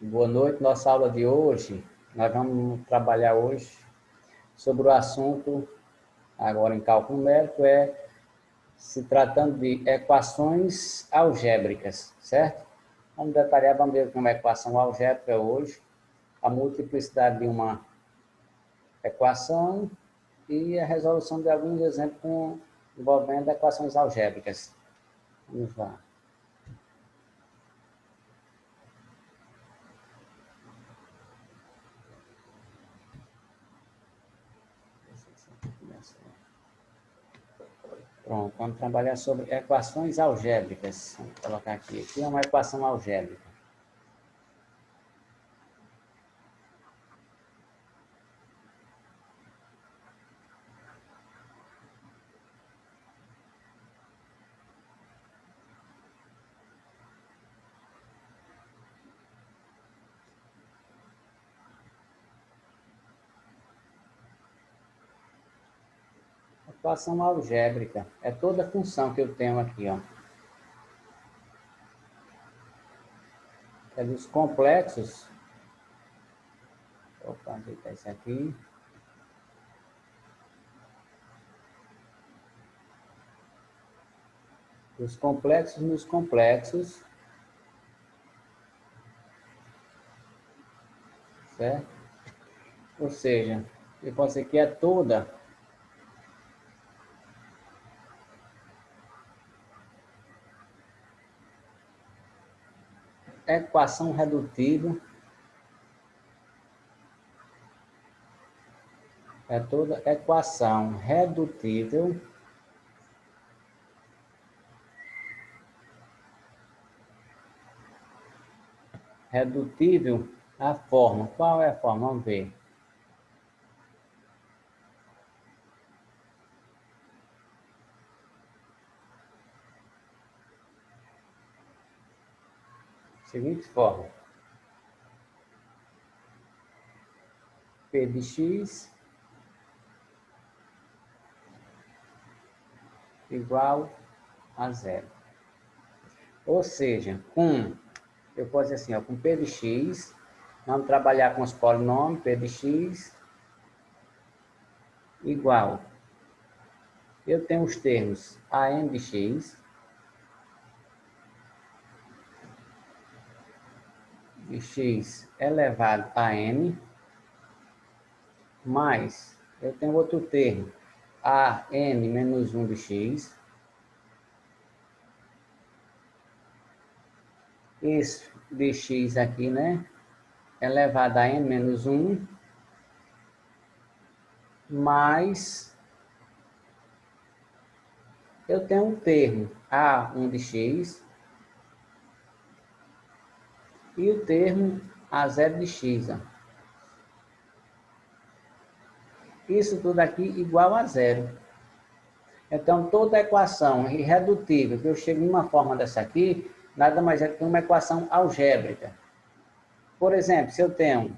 Boa noite. Nossa aula de hoje, nós vamos trabalhar hoje sobre o assunto, agora em cálculo numérico, se tratando de equações algébricas, certo? Vamos detalhar, vamos ver o que é uma equação algébrica hoje, a multiplicidade de uma equação e a resolução de alguns exemplos envolvendo equações algébricas. Vamos lá. Pronto, vamos trabalhar sobre equações algébricas. Vamos colocar aqui. Aqui é uma equação algébrica. Equação algébrica é toda função que eu tenho aqui, ó. É dos complexos. Opa, ajeitar isso aqui. Dos complexos nos complexos. Certo? Ou seja, eu posso dizer que é toda equação redutível. É toda equação redutível à forma. Qual é a forma? Vamos ver. Seguinte forma. P de x igual a zero. Ou seja, eu posso dizer assim, ó, com P de x, vamos trabalhar com os polinômios, P de x igual. Eu tenho os termos an de x elevado a n, mais eu tenho outro termo, an menos 1 de x, esse de x aqui, né, elevado a n menos 1, mais eu tenho um termo a1 de x e o termo a0 de x. Ó. Isso tudo aqui igual a zero. Então, toda equação irredutível que eu chego em uma forma dessa aqui, nada mais é que uma equação algébrica. Por exemplo, se eu tenho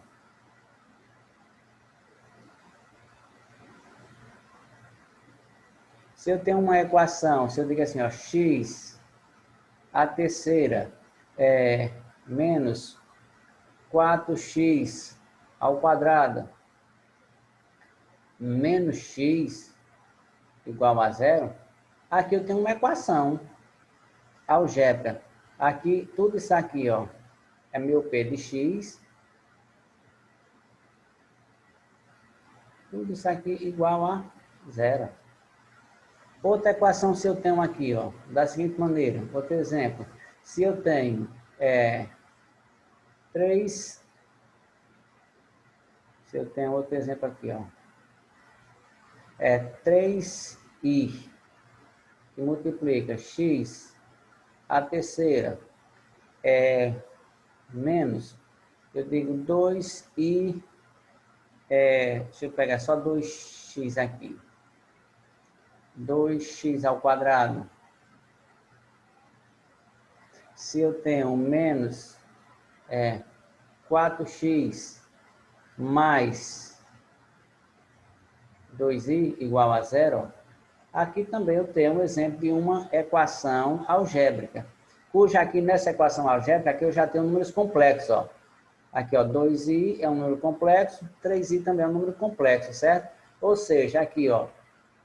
uma equação, se eu digo assim, ó, x a terceira é menos 4x ao quadrado menos x igual a zero, aqui eu tenho uma equação algébrica. Aqui, tudo isso aqui, ó, é meu P de x. Tudo isso aqui igual a zero. Outra equação, se eu tenho aqui, ó, da seguinte maneira, outro exemplo. Se eu tenho 3, se eu tenho outro exemplo aqui, ó, 3i, que multiplica x a terceira, menos, eu digo 2i, deixa eu pegar só 2x aqui, 2x ao quadrado. Se eu tenho menos 4x mais 2i igual a zero, aqui também eu tenho um exemplo de uma equação algébrica, cuja aqui nessa equação algébrica aqui eu já tenho números complexos, ó. Aqui, ó, 2i é um número complexo, 3i também é um número complexo, certo? Ou seja, aqui, ó,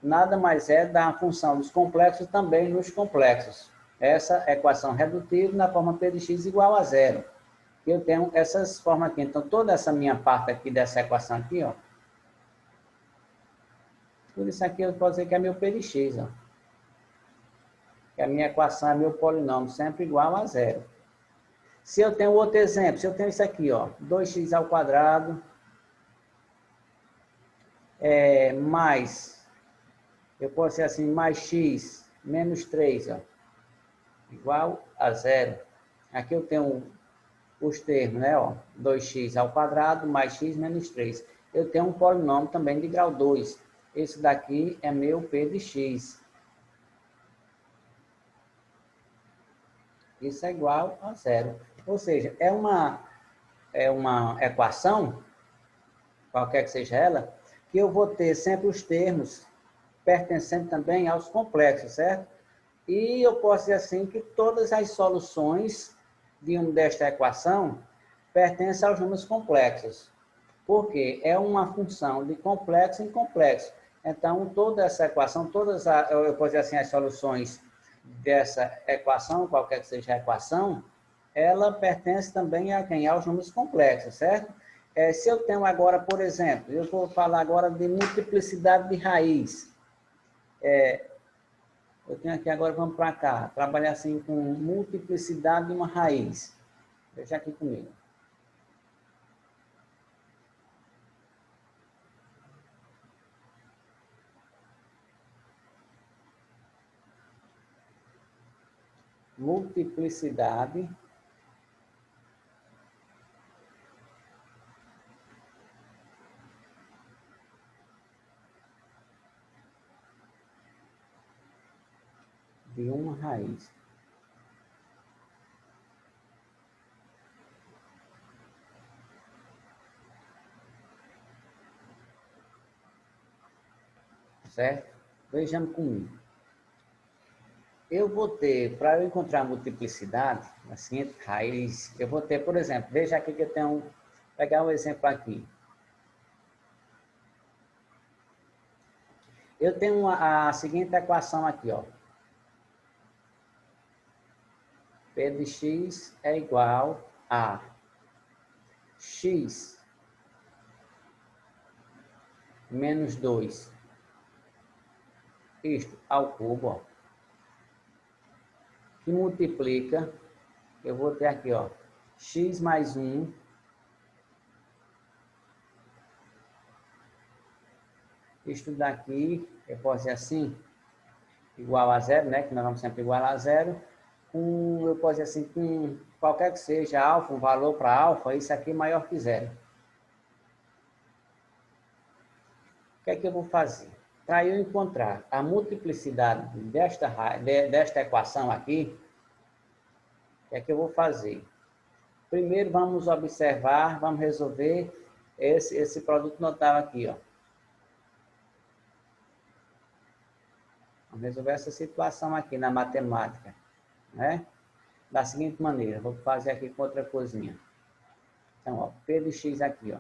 nada mais é da função dos complexos também nos complexos. Essa equação redutiva na forma p de x igual a zero. Eu tenho essas formas aqui. Então, toda essa minha parte aqui dessa equação aqui, ó, tudo isso aqui eu posso dizer que é meu p de x, ó. Que a minha equação é meu polinômio sempre igual a zero. Se eu tenho outro exemplo, se eu tenho isso aqui, ó, 2x ao quadrado, mais, eu posso ser assim, mais x menos 3, ó, igual a zero. Aqui eu tenho os termos, né, ó, 2x ao quadrado mais x menos 3. Eu tenho um polinômio também de grau 2. Esse daqui é meu p de x. Isso é igual a zero. Ou seja, é uma equação, qualquer que seja ela, que eu vou ter sempre os termos pertencendo também aos complexos, certo? E eu posso dizer assim que todas as soluções desta equação pertencem aos números complexos. Porque é uma função de complexo em complexo. Então, toda essa equação, eu posso dizer assim, as soluções dessa equação, qualquer que seja a equação, ela pertence também a quem? Aos números complexos, certo? Se eu tenho agora, por exemplo, eu vou falar agora de multiplicidade de raiz. Eu tenho aqui agora, vamos para cá, trabalhar assim com multiplicidade de uma raiz. Deixa aqui comigo. Multiplicidade de uma raiz. Certo? Vejamos comigo. Eu vou ter, para eu encontrar a multiplicidade, a seguinte raiz, eu vou ter, por exemplo, veja aqui que eu tenho, vou pegar um exemplo aqui. Eu tenho a seguinte equação aqui, ó. P de x é igual a x menos 2, isto ao cubo, ó, que multiplica, eu vou ter aqui, ó, x mais 1, isto daqui, eu posso dizer assim, igual a zero, né, que nós vamos sempre igual a zero, eu posso dizer assim, com qualquer que seja alfa, um valor para alfa, isso aqui é maior que zero. O que é que eu vou fazer? Para eu encontrar a multiplicidade desta equação aqui, o que é que eu vou fazer? Primeiro vamos observar, vamos resolver esse produto notável aqui, ó. Vamos resolver essa situação aqui na matemática, né? Da seguinte maneira, vou fazer aqui com outra coisinha. Então, ó, P de x aqui, ó.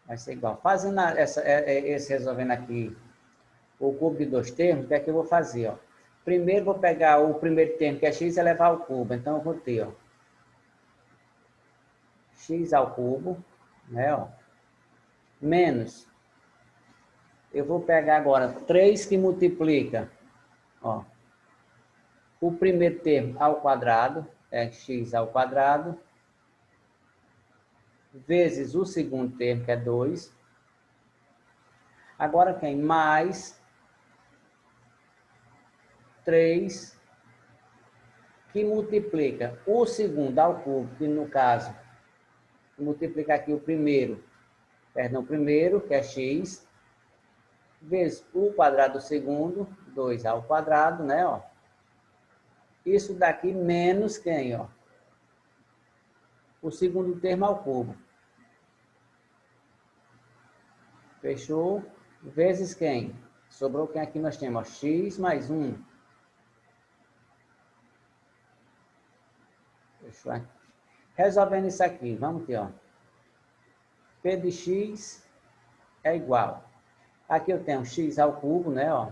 Vai ser igual. Fazendo esse resolvendo aqui o cubo de dois termos, o que é que eu vou fazer, ó? Primeiro vou pegar o primeiro termo, que é x, e elevar ao cubo. Então, eu vou ter, ó, x ao cubo, né, ó, menos, eu vou pegar agora 3 que multiplica, ó, o primeiro termo ao quadrado, é x ao quadrado, vezes o segundo termo, que é 2. Agora quem? Mais 3, que multiplica o segundo ao cubo, que no caso, multiplica aqui o primeiro, que é x, vezes o quadrado do segundo, 2 ao quadrado, né, ó. Isso daqui menos quem, ó? O segundo termo ao cubo. Fechou? Vezes quem? Sobrou quem aqui nós temos? Ó, x mais 1. Resolvendo isso aqui, vamos ter, ó. P de x é igual. Aqui eu tenho x ao cubo, né, ó.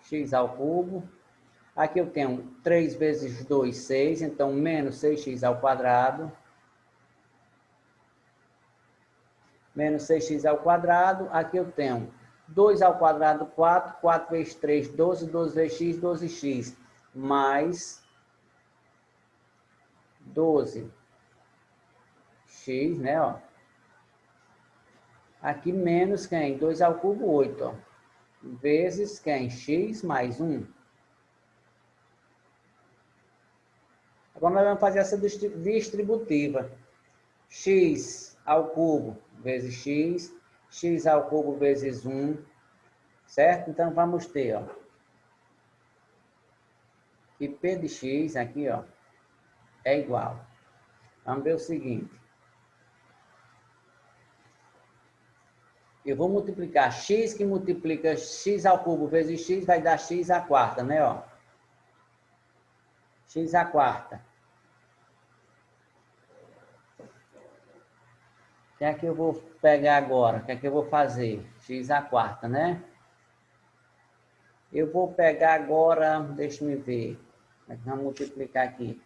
X ao cubo. Aqui eu tenho 3 vezes 2, 6. Então, menos 6x ao quadrado. Menos 6x ao quadrado. Aqui eu tenho 2 ao quadrado, 4. 4 vezes 3, 12. 12 vezes x, 12x. Mais 12x, né, ó. Aqui menos quem? 2 ao cubo, 8, ó. Vezes quem? X mais 1. Agora nós vamos fazer essa distributiva. X ao cubo vezes x, x ao cubo vezes 1, certo? Então vamos ter, ó, que P de x aqui, ó, é igual. Vamos ver o seguinte. Eu vou multiplicar x que multiplica x ao cubo vezes x, vai dar x à quarta, né, ó? X à quarta. O que é que eu vou pegar agora? O que é que eu vou fazer? X à quarta, né? Eu vou pegar agora, deixa eu ver. Vamos multiplicar aqui.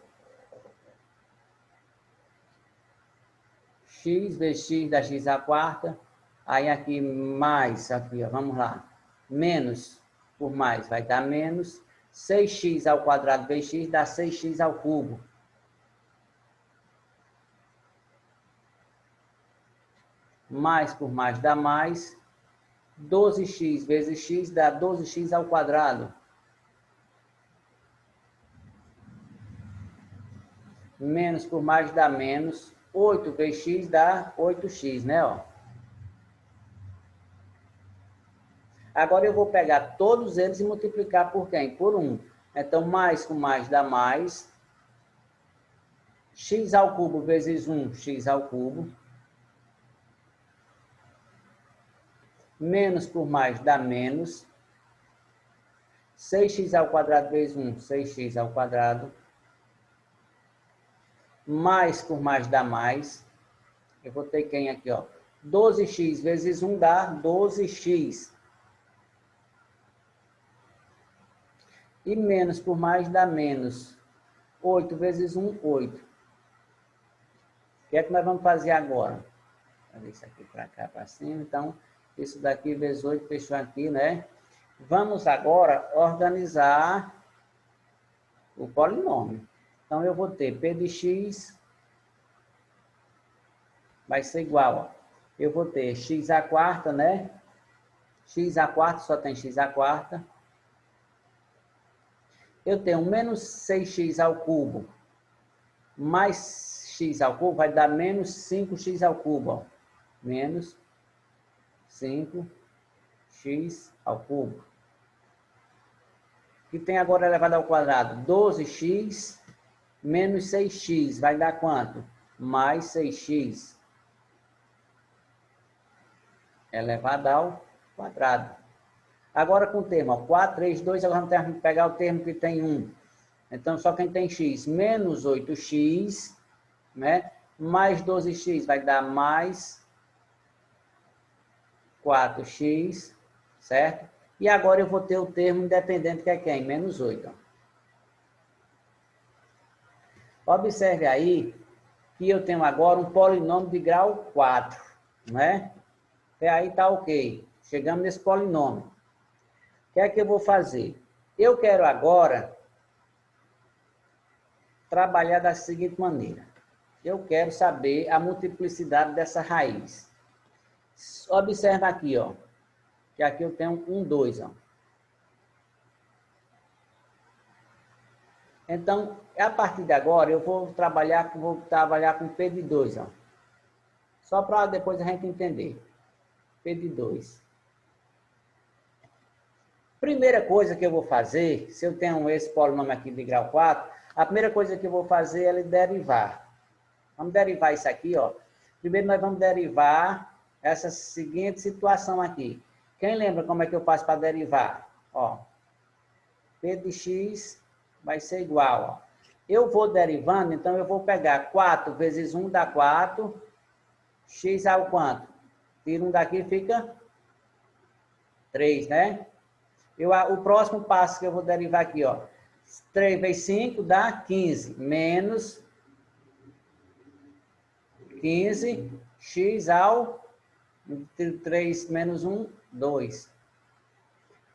X vezes x dá x à quarta. Aí aqui mais, aqui, ó, vamos lá. Menos por mais vai dar menos. 6x ao quadrado vezes x dá 6x ao cubo. Mais por mais dá mais. 12x vezes x dá 12x ao quadrado. Menos por mais dá menos. 8 vezes x dá 8x, né, ó? Agora eu vou pegar todos eles e multiplicar por quem? Por 1. Então, mais com mais dá mais. X ao cubo vezes 1, x ao cubo. Menos por mais dá menos. 6x ao quadrado vezes 1, 6x ao quadrado. Mais por mais dá mais. Eu vou ter quem aqui, ó? 12x vezes 1 dá 12x. E menos por mais dá menos. 8 vezes 1, 8. O que é que nós vamos fazer agora? Vou isso aqui para cá, para cima. Então, isso daqui vezes 8, fechou aqui, né? Vamos agora organizar o polinômio. Então, eu vou ter P de x vai ser igual, ó. Eu vou ter x à quarta, né? X à quarta, só tem x à quarta. Eu tenho menos 6x ao cubo mais x ao cubo vai dar menos 5x ao cubo, ó. Menos 5x ao cubo. Que tem agora elevado ao quadrado? 12x menos 6x vai dar quanto? Mais 6x elevado ao quadrado. Agora com o termo, ó, 4, 3, 2, agora vamos pegar o termo que tem 1. Então, só quem tem x, menos 8x, né? Mais 12x vai dar mais 4x, certo? E agora eu vou ter o termo independente, que é quem? Menos 8. Observe aí que eu tenho agora um polinômio de grau 4, né? E aí está ok. Chegamos nesse polinômio. O que é que eu vou fazer? Eu quero agora trabalhar da seguinte maneira. Eu quero saber a multiplicidade dessa raiz. Observa aqui, ó. Que aqui eu tenho 1, 2, ó. Então, a partir de agora, eu vou trabalhar com P de 2, ó. Só para depois a gente entender. P de 2. Primeira coisa que eu vou fazer, se eu tenho esse polinômio aqui de grau 4, a primeira coisa que eu vou fazer é derivar. Vamos derivar isso aqui, ó. Primeiro nós vamos derivar essa seguinte situação aqui. Quem lembra como é que eu faço para derivar? Ó, P de x vai ser igual, ó. Eu vou derivando, então eu vou pegar 4 vezes 1 dá 4, x ao quanto? Tira 1 daqui, fica 3, né? O próximo passo que eu vou derivar aqui, ó. 3 vezes 5 dá 15, menos 15, x ao 3 menos 1, 2.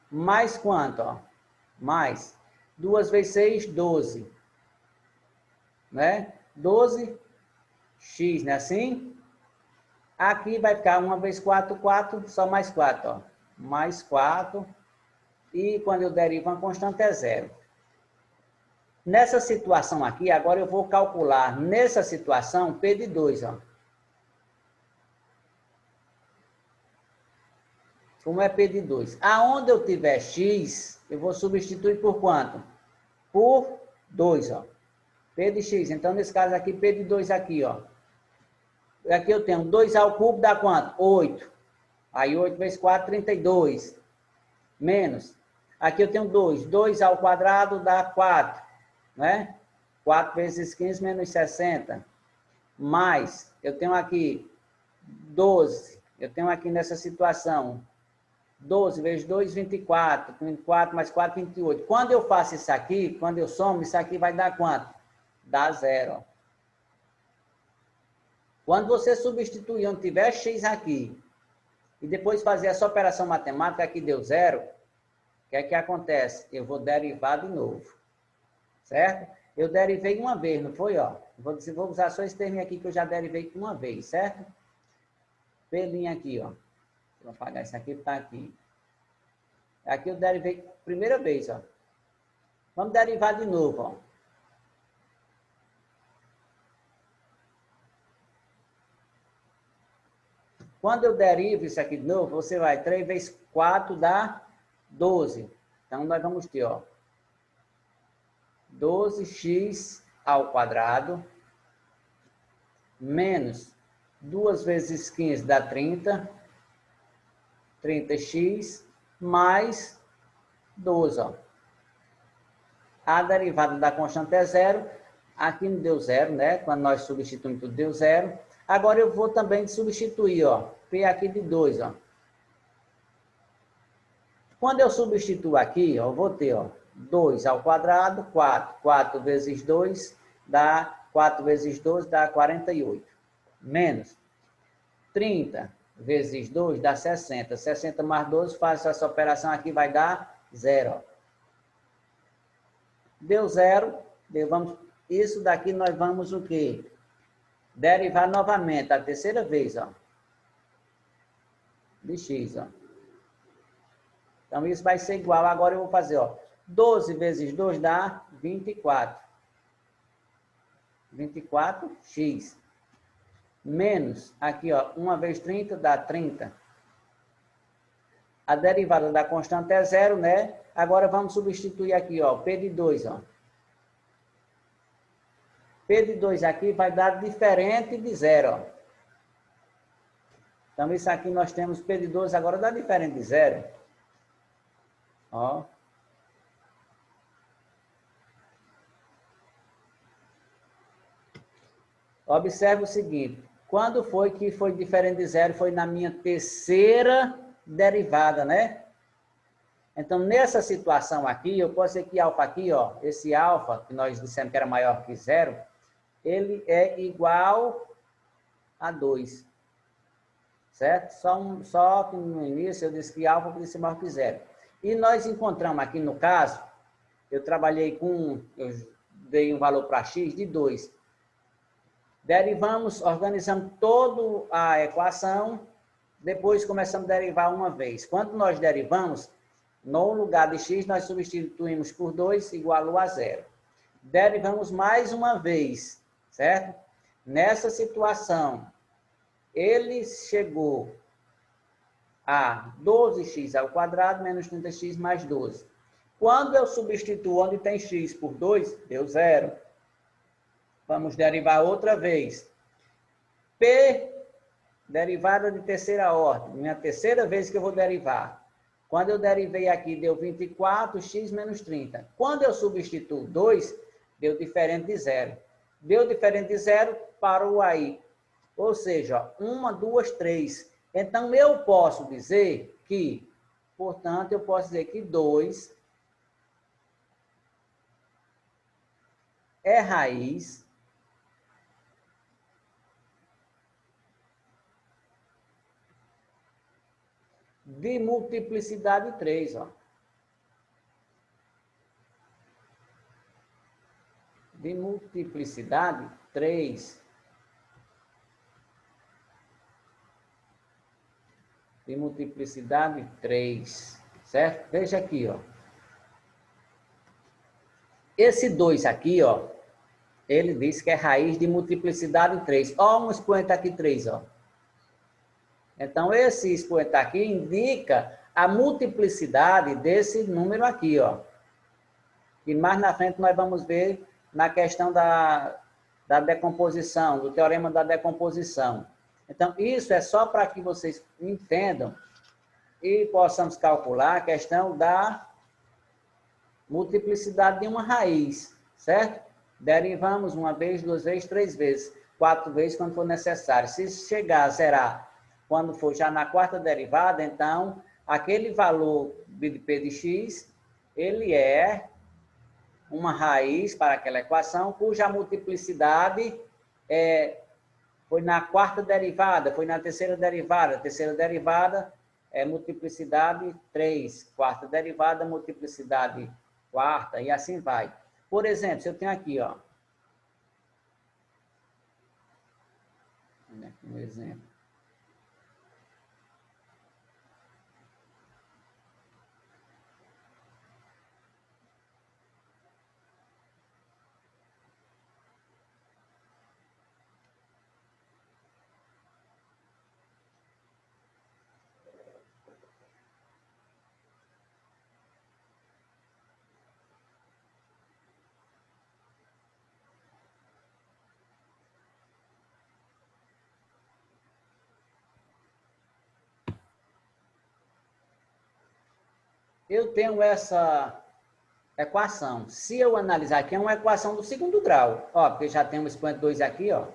Mais quanto, ó? Mais 2 vezes 6, 12. Né? 12x, né? Assim? Aqui vai ficar 1 vezes 4, 4, só mais 4, ó. Mais 4. E quando eu derivo uma constante é zero. Nessa situação aqui, agora eu vou calcular, nessa situação, P de 2, ó. Como é P de 2? Aonde eu tiver x, eu vou substituir por quanto? Por 2, ó. P de x. Então, nesse caso aqui, P de 2 aqui, ó. Aqui eu tenho 2 ao cubo dá quanto? 8. Aí 8 vezes 4, 32. Menos. Aqui eu tenho 2. 2 ao quadrado dá 4. Né? 4 vezes 15 menos 60. Mais, eu tenho aqui 12. Eu tenho aqui nessa situação 12 vezes 2, 24. 24 mais 4, 28. Quando eu faço isso aqui, quando eu somo, isso aqui vai dar quanto? Dá zero. Quando você substituir onde tiver x aqui, e depois fazer essa operação matemática, aqui deu zero, o que é que acontece? Eu vou derivar de novo. Certo? Eu derivei uma vez, não foi? Ó? Vou usar só esse termo aqui que eu já derivei uma vez, certo? Pelinha aqui, ó. Vou apagar isso aqui, tá aqui. Aqui eu derivei primeira vez, ó. Vamos derivar de novo, ó. Quando eu derivo isso aqui de novo, você vai 3 vezes 4 dá 12. Então, nós vamos ter, ó, 12x ao quadrado menos 2 vezes 15 dá 30. 30x mais 12, ó. A derivada da constante é zero. Aqui não deu zero, né? Quando nós substituímos tudo, deu zero. Agora eu vou também substituir, ó. P aqui de 2, ó. Quando eu substituo aqui, ó, eu vou ter, ó, 2 ao quadrado, 4. 4 vezes 2 dá 4 vezes 12 dá 48. Menos 30 vezes 2 dá 60. 60 mais 12, faço essa operação aqui, vai dar zero, ó. Deu zero, isso daqui nós vamos o quê? Derivar novamente, a terceira vez, ó. De x, ó. Então, isso vai ser igual, agora eu vou fazer, ó. 12 vezes 2 dá 24. 24x. Menos, aqui, ó, 1 vezes 30 dá 30. A derivada da constante é zero, né? Agora vamos substituir aqui, ó, P de 2, ó. P de 2 aqui vai dar diferente de zero, ó. Então, isso aqui nós temos P de 2 agora dá diferente de zero. Ó. Observe o seguinte. Quando foi que foi diferente de zero? Foi na minha terceira derivada, né? Então, nessa situação aqui, eu posso dizer que alfa aqui, ó, esse alfa, que nós dissemos que era maior que zero, ele é igual a 2. Certo? Só que no início eu disse que alfa podia ser maior que zero. E nós encontramos aqui no caso, eu dei um valor para x de 2. Derivamos, organizamos toda a equação, depois começamos a derivar uma vez. Quando nós derivamos, no lugar de x, nós substituímos por 2, igual a zero. Derivamos mais uma vez, certo? Nessa situação, ele chegou a 12x ao quadrado menos 30x mais 12. Quando eu substituo onde tem x por 2, deu zero. Vamos derivar outra vez. P, derivada de terceira ordem. Minha terceira vez que eu vou derivar. Quando eu derivei aqui, deu 24x menos 30. Quando eu substituo 2, deu diferente de zero. Deu diferente de zero, parou aí. Ou seja, 1, 2, 3. Então, eu posso dizer que, portanto, eu posso dizer que 2 é raiz de multiplicidade 3, ó. De multiplicidade 3. De multiplicidade 3, certo? Veja aqui, ó. Esse 2 aqui, ó, ele diz que é raiz de multiplicidade 3. Ó, um expoente aqui 3, ó. Então, esse expoente aqui indica a multiplicidade desse número aqui, ó. E mais na frente nós vamos ver na questão da decomposição, do teorema da decomposição. Então, isso é só para que vocês entendam e possamos calcular a questão da multiplicidade de uma raiz, certo? Derivamos uma vez, 2 vezes, 3 vezes, 4 vezes quando for necessário. Se chegar a zerar quando for já na quarta derivada, então, aquele valor de P de x, ele é uma raiz para aquela equação cuja multiplicidade foi na quarta derivada, foi na terceira derivada é multiplicidade 3, quarta derivada, multiplicidade quarta, e assim vai. Por exemplo, se eu tenho aqui, ó, um exemplo. Eu tenho essa equação. Se eu analisar aqui, é uma equação do segundo grau. Ó, porque já tem um expoente 2 aqui, ó.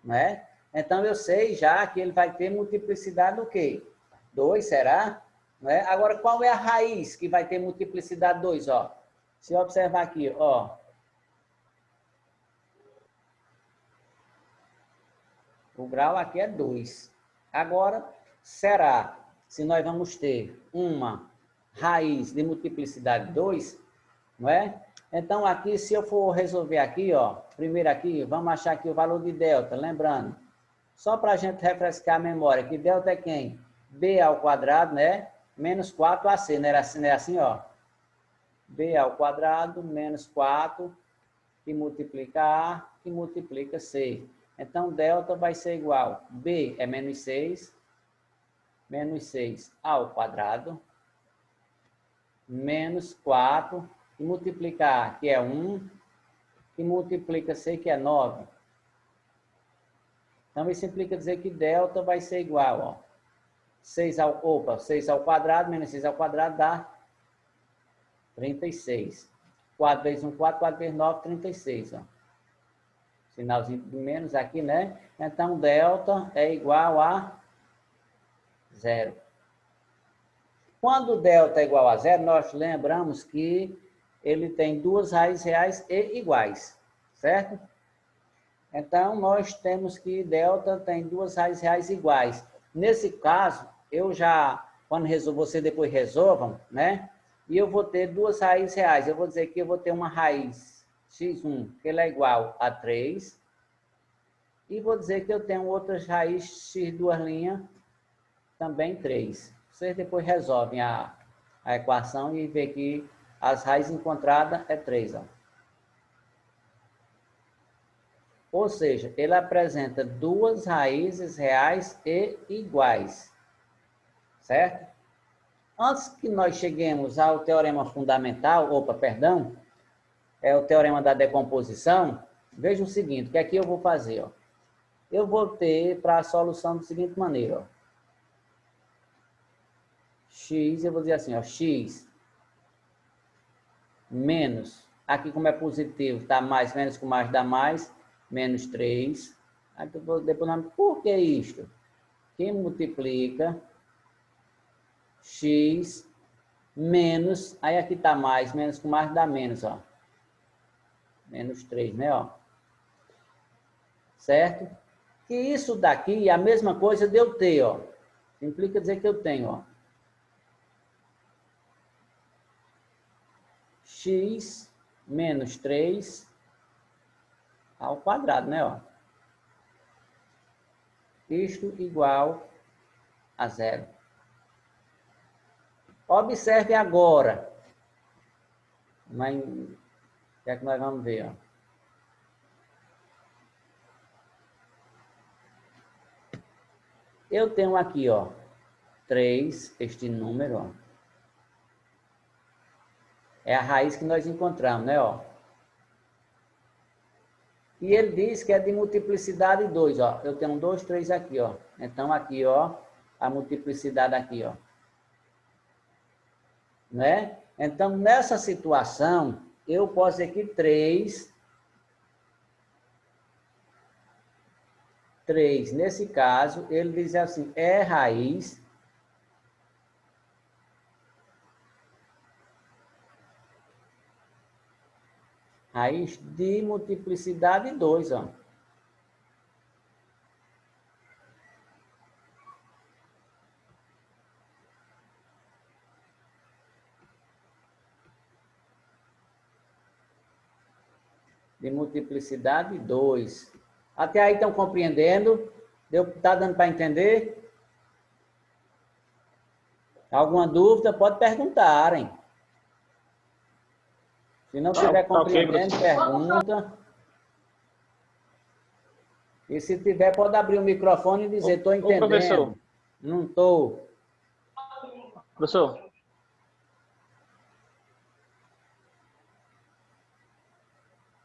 Né? Então, eu sei já que ele vai ter multiplicidade do quê? 2, será? Né? Agora, qual é a raiz que vai ter multiplicidade 2, ó? Se eu observar aqui, ó. O grau aqui é 2. Agora, será se nós vamos ter uma raiz de multiplicidade 2, não é? Então, aqui, se eu for resolver aqui, ó, primeiro aqui, vamos achar aqui o valor de delta, lembrando, só para a gente refrescar a memória, que delta é quem? B ao quadrado, né? Menos 4AC, não é assim, ó? B ao quadrado menos 4, que multiplica A, que multiplica C. Então, delta vai ser igual, B é menos 6 ao quadrado, menos 4, que multiplica A, que é 1, que multiplica C, que é 9. Então, isso implica dizer que delta vai ser igual, ó, 6 ao quadrado, menos 6 ao quadrado dá 36. 4 vezes 1, 4, 4 vezes 9, 36, ó. Sinalzinho de menos aqui, né? Então, delta é igual a 0. Quando delta é igual a 0, nós lembramos que ele tem duas raízes reais e iguais, certo? Então, nós temos que delta tem duas raízes reais iguais. Nesse caso, eu já, quando resolvo, você depois resolvam, né? E eu vou ter duas raízes reais. Eu vou dizer que eu vou ter uma raiz x1, que ela é igual a 3. E vou dizer que eu tenho outras raízes x duas linhas, também 3. Vocês depois resolvem a equação e vê que as raízes encontradas é 3. Ó. Ou seja, ele apresenta duas raízes reais e iguais. Certo? Antes que nós cheguemos ao teorema fundamental, é o teorema da decomposição, veja o seguinte, que aqui eu vou fazer, ó. Eu vou ter para a solução da seguinte maneira, ó. X, eu vou dizer assim, ó, x menos Aqui, como é positivo, está mais, menos com mais dá mais, menos 3. Aí, depois, por que isto? Que multiplica x menos, aí aqui está mais, menos com mais dá menos, ó. Menos 3, né, ó? Certo? Que isso daqui é a mesma coisa de eu ter, ó. Implica dizer que eu tenho, ó. X menos 3 ao quadrado, né, ó? Isto igual a zero. Observe agora. Mas, o que é que nós vamos ver, ó? Eu tenho aqui, ó, 3, este número, ó. É a raiz que nós encontramos, né, ó? E ele diz que é de multiplicidade 2, ó. Eu tenho 2, 3 aqui, ó. Então, aqui, ó, a multiplicidade aqui, ó. Né? Então, nessa situação, eu posso dizer que 3, nesse caso, ele diz assim, é raiz de multiplicidade 2, ó. De multiplicidade 2. Até aí estão compreendendo? Está dando para entender? Alguma dúvida, pode perguntarem. Se não estiver compreendendo, pergunta. E se tiver, pode abrir o microfone e dizer, estou entendendo. Professor. Não estou. Professor.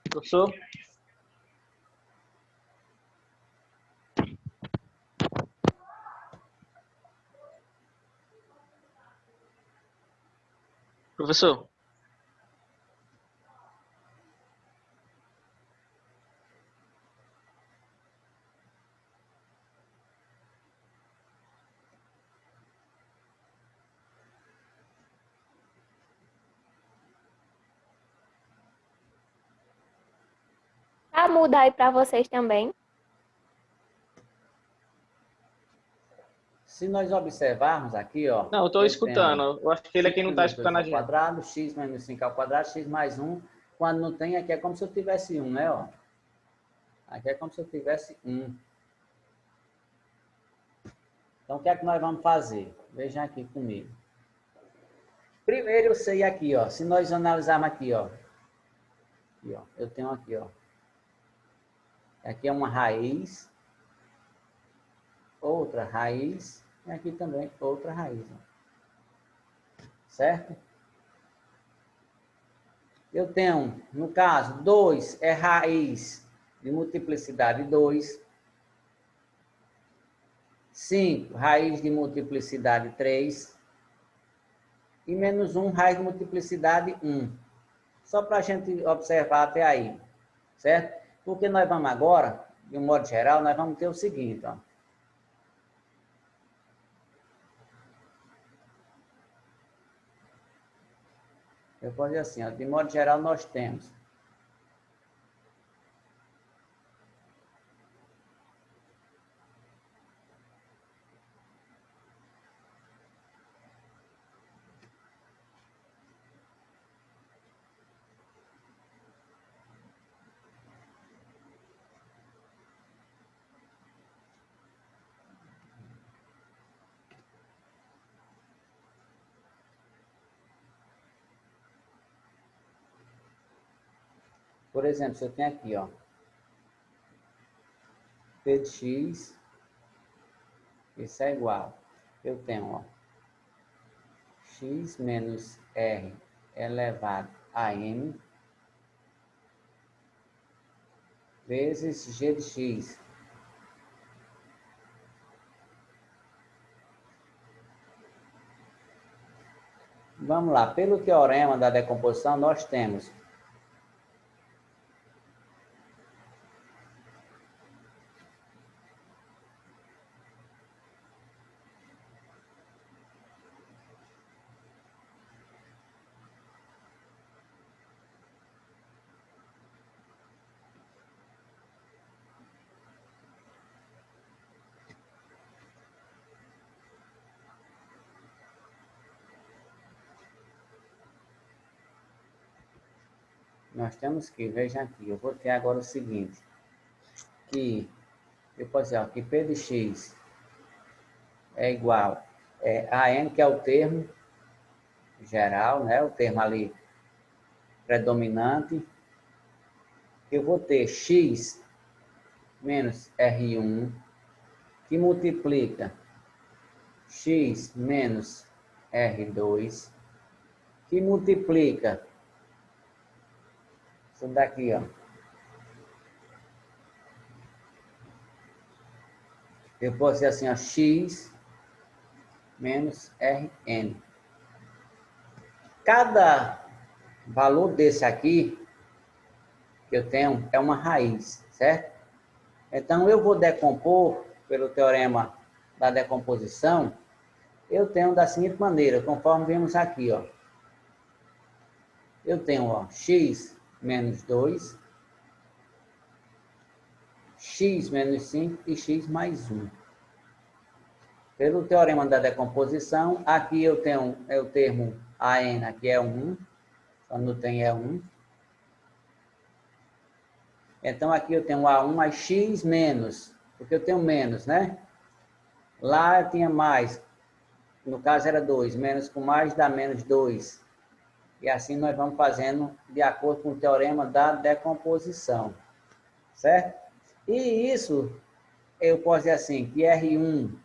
Professor. Professor. Tá muda aí para vocês também. Se nós observarmos aqui, ó... Não, eu estou escutando. Eu acho que ele aqui não está escutando a gente. Quadrado, x menos 5 ao quadrado, x mais 1. Quando não tem, aqui é como se eu tivesse 1, né, ó? Aqui é como se eu tivesse 1. Então, o que é que nós vamos fazer? Vejam aqui comigo. Primeiro, eu sei aqui, ó. Se nós analisarmos aqui, ó. Aqui, ó. Eu tenho aqui, ó. Aqui é uma raiz. Outra raiz. E aqui também outra raiz. Ó. Certo? Eu tenho, no caso, 2 é raiz de multiplicidade 2. 5, raiz de multiplicidade 3. E menos 1, raiz de multiplicidade 1. Só para a gente observar até aí. Certo? Porque nós vamos agora, de um modo geral, nós vamos ter o seguinte, ó. Eu vou dizer assim, ó, de modo geral, nós temos por exemplo, se eu tenho aqui, ó, P de x, isso é igual. Eu tenho, ó, x menos r elevado a m vezes g de x. Vamos lá, pelo teorema da decomposição, nós temos nós temos que, veja aqui, eu vou ter agora o seguinte, que eu posso dizer, ó, que P de x é igual a n, que é o termo geral, né? O termo ali predominante. Eu vou ter x menos R1, que multiplica x menos R2, que multiplica isso daqui, ó. Eu posso dizer assim, ó, x menos Rn. Cada valor desse aqui que eu tenho é uma raiz, certo? Então, eu vou decompor, pelo teorema da decomposição, eu tenho da seguinte maneira, conforme vimos aqui, ó. Eu tenho, ó, x menos 2, x menos 5 e x mais 1. Pelo teorema da decomposição, aqui eu tenho o termo AN, aqui é 1, quando tem é 1. Então, aqui eu tenho A1 mais x menos, porque eu tenho menos, né? Lá eu tinha mais, no caso era 2, menos com mais dá menos 2. E assim nós vamos fazendo de acordo com o teorema da decomposição, certo? E isso, eu posso dizer assim, que R1,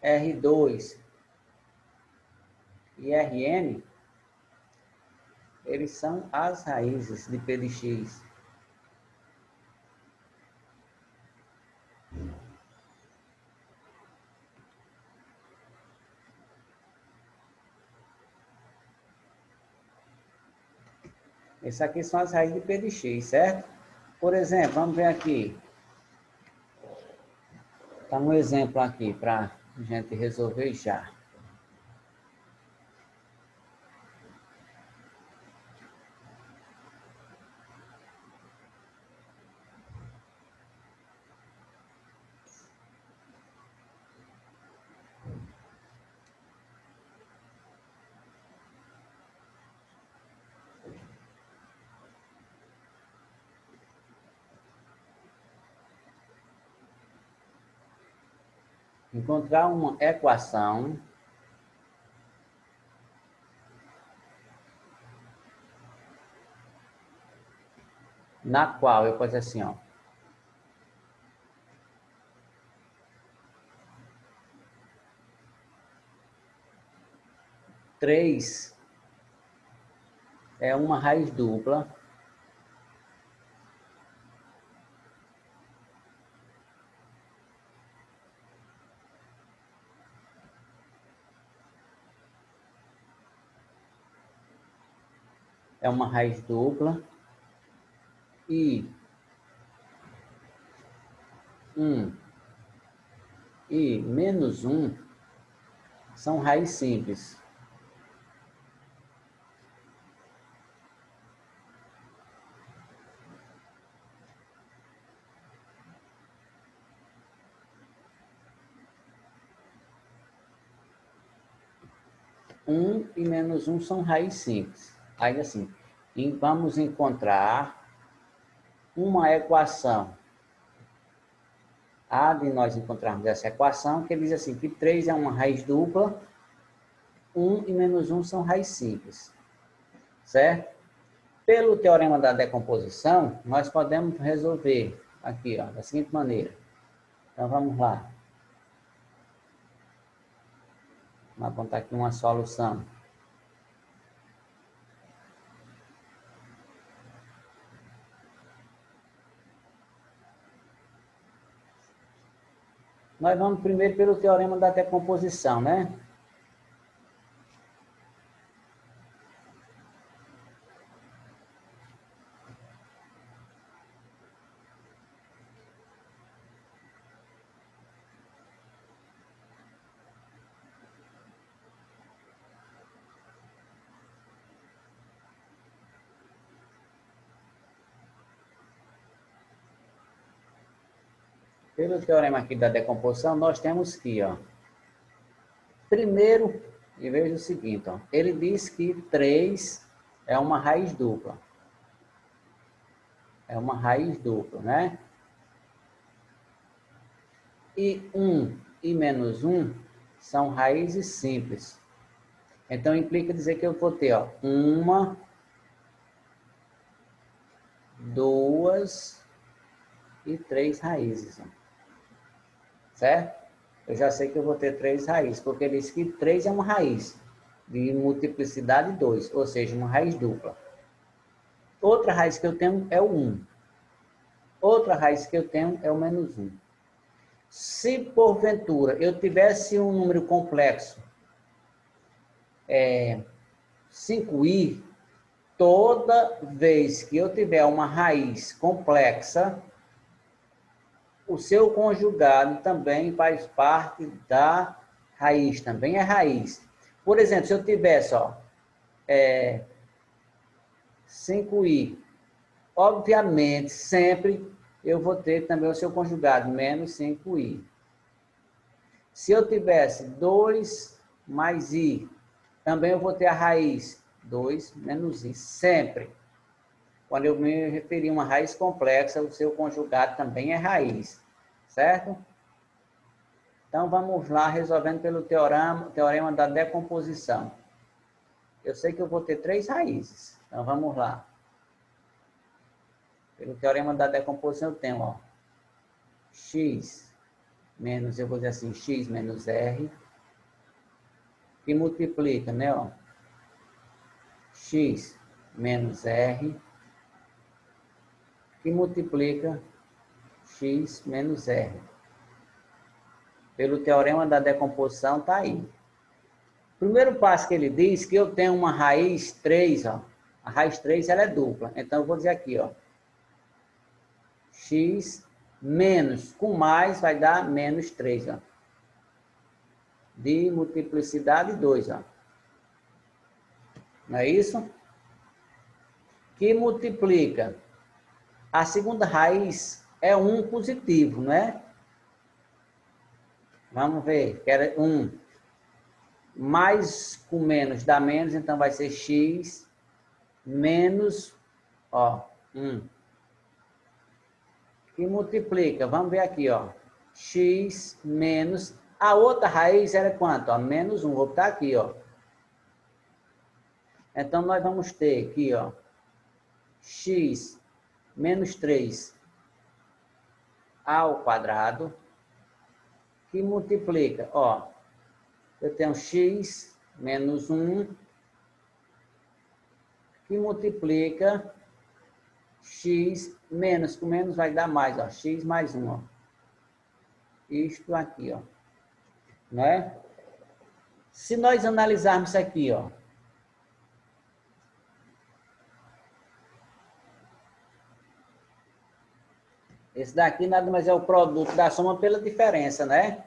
R2 e Rn, eles são as raízes de P de x. Essas aqui são as raízes de P de x, certo? Por exemplo, vamos ver aqui. Está um exemplo aqui para a gente resolver já. Encontrar uma equação na qual eu posso dizer assim, ó. Três é uma raiz dupla. É uma raiz dupla e 1 e menos 1 são raízes simples. Um e menos 1 são raízes simples. Aí assim, vamos encontrar uma equação. Há de nós encontrarmos essa equação, que diz assim, que 3 é uma raiz dupla, 1 e menos 1 são raízes simples. Certo? Pelo teorema da decomposição, nós podemos resolver aqui, ó, da seguinte maneira. Então, vamos lá. Vamos apontar aqui uma solução. Nós vamos primeiro pelo teorema da decomposição, né? Pelo teorema aqui da decomposição, nós temos que, ó, primeiro, e veja o seguinte, ó, ele diz que 3 é uma raiz dupla. É uma raiz dupla, né? E 1 e menos 1 são raízes simples. Então, implica dizer que eu vou ter, ó, 1, 2 e 3 raízes. Ó. Certo? Eu já sei que eu vou ter 3 raízes, porque ele disse que 3 é uma raiz de multiplicidade 2, ou seja, uma raiz dupla. Outra raiz que eu tenho é o 1. Outra raiz que eu tenho é o menos 1. Se, porventura, eu tivesse um número complexo, 5i, toda vez que eu tiver uma raiz complexa, o seu conjugado também faz parte da raiz, também é raiz. Por exemplo, se eu tivesse, ó, 5i, obviamente, sempre eu vou ter também o seu conjugado, menos 5i. Se eu tivesse 2 mais i, também eu vou ter a raiz 2 menos i, sempre. Quando eu me referir a uma raiz complexa, o seu conjugado também é raiz, certo? Então, vamos lá, resolvendo pelo teorema da decomposição. Eu sei que eu vou ter 3 raízes, então vamos lá. Pelo teorema da decomposição, eu tenho, ó, x menos, eu vou dizer assim, x menos r, que multiplica, né, ó, x menos r, que multiplica x menos r. Pelo teorema da decomposição, está aí. O primeiro passo que ele diz que eu tenho uma raiz 3, ó, a raiz 3 ela é dupla, então eu vou dizer aqui, ó, x menos com mais vai dar menos 3, ó, de multiplicidade 2, ó. Não é isso? Que multiplica. A segunda raiz é 1 positivo, não é? Vamos ver, que era 1. Mais com menos dá menos, então vai ser x menos, ó, 1. Que multiplica, vamos ver aqui, ó, x menos, a outra raiz era quanto? Ó, menos 1, vou botar aqui, ó. Então, nós vamos ter aqui, ó, x menos 3 ao quadrado, que multiplica, ó, eu tenho x menos 1, que multiplica x menos, com menos vai dar mais, ó, x mais 1, ó. Isto aqui, ó. Não é? Se nós analisarmos isso aqui, ó, esse daqui nada mais é o produto da soma pela diferença, né?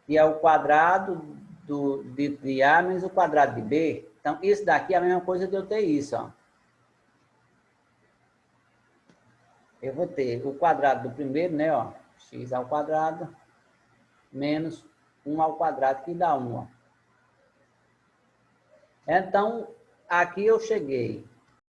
Que é o quadrado de A menos o quadrado de B. Então, isso daqui é a mesma coisa de eu ter isso, ó. Eu vou ter o quadrado do primeiro, né, ó, x ao quadrado, menos 1 ao quadrado, que dá 1, ó. Então, aqui eu cheguei